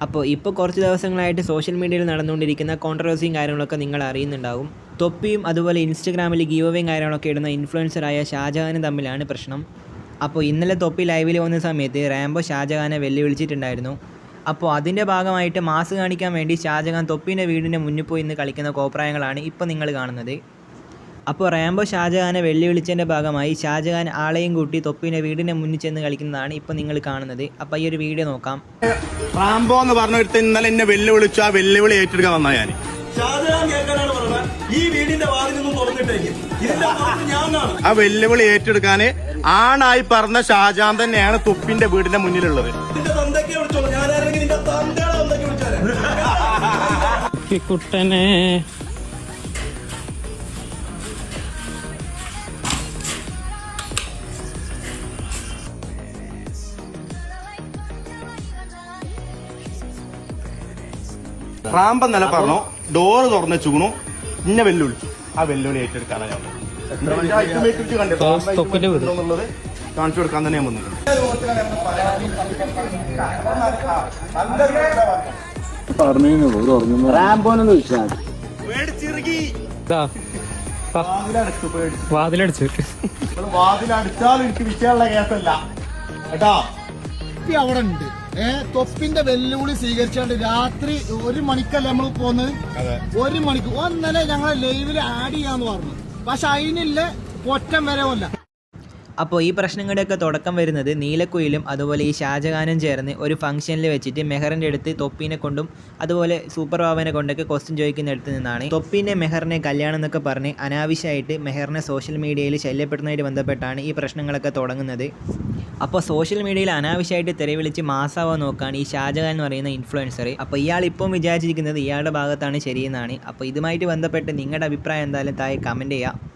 ഇപ്പോൾ കുറച്ച് ദിവസങ്ങളായിട്ട് സോഷ്യൽ മീഡിയയിൽ നടന്നുകൊണ്ടിരിക്കുന്ന കോൺട്രവേഴ്സിയും കാര്യങ്ങളൊക്കെ നിങ്ങൾ അറിയുന്നുണ്ടാവും. തൊപ്പിയും അതുപോലെ ഇൻസ്റ്റഗ്രാമിൽ ഗീവവേയും കാര്യങ്ങളൊക്കെ ഇടുന്ന ഇൻഫ്ലുവൻസറായ ഷാജഹാനും തമ്മിലാണ് പ്രശ്നം. ഇന്നലെ തൊപ്പി ലൈവിൽ വന്ന സമയത്ത് റാംബോ ഷാജഹാനെ വെല്ലുവിളിച്ചിട്ടുണ്ടായിരുന്നു. അതിൻ്റെ ഭാഗമായിട്ട് മാസ് കാണിക്കാൻ വേണ്ടി ഷാജഹാൻ തൊപ്പീൻ്റെ വീടിൻ്റെ മുന്നിൽ പോയി ഇന്ന് കളിക്കുന്ന കോപ്രായങ്ങളാണ് ഇപ്പോൾ നിങ്ങൾ കാണുന്നത്. റാംബോ ഷാജഹാനെ വെല്ലുവിളിച്ചതിൻ്റെ ഭാഗമായി ഷാജഹാൻ ആളെയും കൂട്ടി തൊപ്പീൻ്റെ വീടിൻ്റെ മുന്നിൽ ചെന്ന് കളിക്കുന്നതാണ് ഇപ്പോൾ നിങ്ങൾ കാണുന്നത്. ഈ ഒരു വീഡിയോ നോക്കാം. റാംബോ എന്ന് പറഞ്ഞെടുത്ത് ഇന്നലെ എന്നെ വെല്ലുവിളിച്ചു. ആ വെല്ലുവിളി ഏറ്റെടുക്കാൻ വന്നാ ഞാൻ ആ വെല്ലുവിളി ഏറ്റെടുക്കാന് ആണായി പറഞ്ഞ ഷാജഹാൻ തന്നെയാണ് തൊപ്പിന്റെ വീടിന്റെ മുന്നിലുള്ളത്. കുട്ടനെ റാംബോ നില പറഞ്ഞു, ഡോറ് തുറന്ന് വെച്ചുകണു, ഇന്നെ വെല്ലുവിളിച്ചു. ആ വെല്ലുവിളി ഏറ്റെടുക്കാനാണ് ഞാൻ കാണിച്ചു കൊടുക്കാൻ തന്നെ ഞാൻ വന്നിട്ടുണ്ട്. വാതിലടിച്ചാൽ എനിക്ക് വിഷയമുള്ള കേസല്ല കേട്ടാ. അവിടെ ഉണ്ട് തൊപ്പിന്റെ വെല്ലുവിളി സ്വീകരിച്ചാണ്ട് രാത്രി 1 മണിക്കല്ലേ നമ്മൾ പോകുന്നത്. 1 മണിക്ക് ഒന്നലെ ഞങ്ങളെ ലൈവിൽ ആഡ് ചെയ്യാന്ന് പറഞ്ഞു. പക്ഷെ അതിനില്ല പൊറ്റം വരെ അല്ല. ഈ പ്രശ്നങ്ങളുടെയൊക്കെ തുടക്കം വരുന്നത് നീലക്കുയിലും അതുപോലെ ഈ ഷാജഹാനും ചേർന്ന് ഒരു ഫംഗ്ഷനിൽ വെച്ചിട്ട് മെഹറിൻ്റെ അടുത്ത് തൊപ്പീനെ കൊണ്ടും അതുപോലെ സൂപ്പർ ബാബനെ കൊണ്ടൊക്കെ ക്വസ്റ്റ്യൻ ചോദിക്കുന്നിടത്ത് നിന്നാണ്. തൊപ്പീനെ മെഹറിനെ കല്യാണം എന്നൊക്കെ പറഞ്ഞ് അനാവശ്യമായിട്ട് മെഹറിനെ സോഷ്യൽ മീഡിയയിൽ ശല്യപ്പെടുന്നതായിട്ട് ബന്ധപ്പെട്ടാണ് ഈ പ്രശ്നങ്ങളൊക്കെ തുടങ്ങുന്നത്. സോഷ്യൽ മീഡിയയിൽ അനാവശ്യമായിട്ട് തെരവിളിച്ച് മാസാവാൻ നോക്കുകയാണ് ഈ ഷാജഹാൻ എന്ന് പറയുന്ന ഇൻഫ്ലുവൻസർ. ഇയാൾ ഇപ്പം വിചാരിച്ചിരിക്കുന്നത് ഇയാളുടെ ഭാഗത്താണ് ശരിയെന്നാണ്. ഇതുമായിട്ട് ബന്ധപ്പെട്ട് നിങ്ങളുടെ അഭിപ്രായം എന്തായാലും താഴെ കമൻറ്റ് ചെയ്യുക.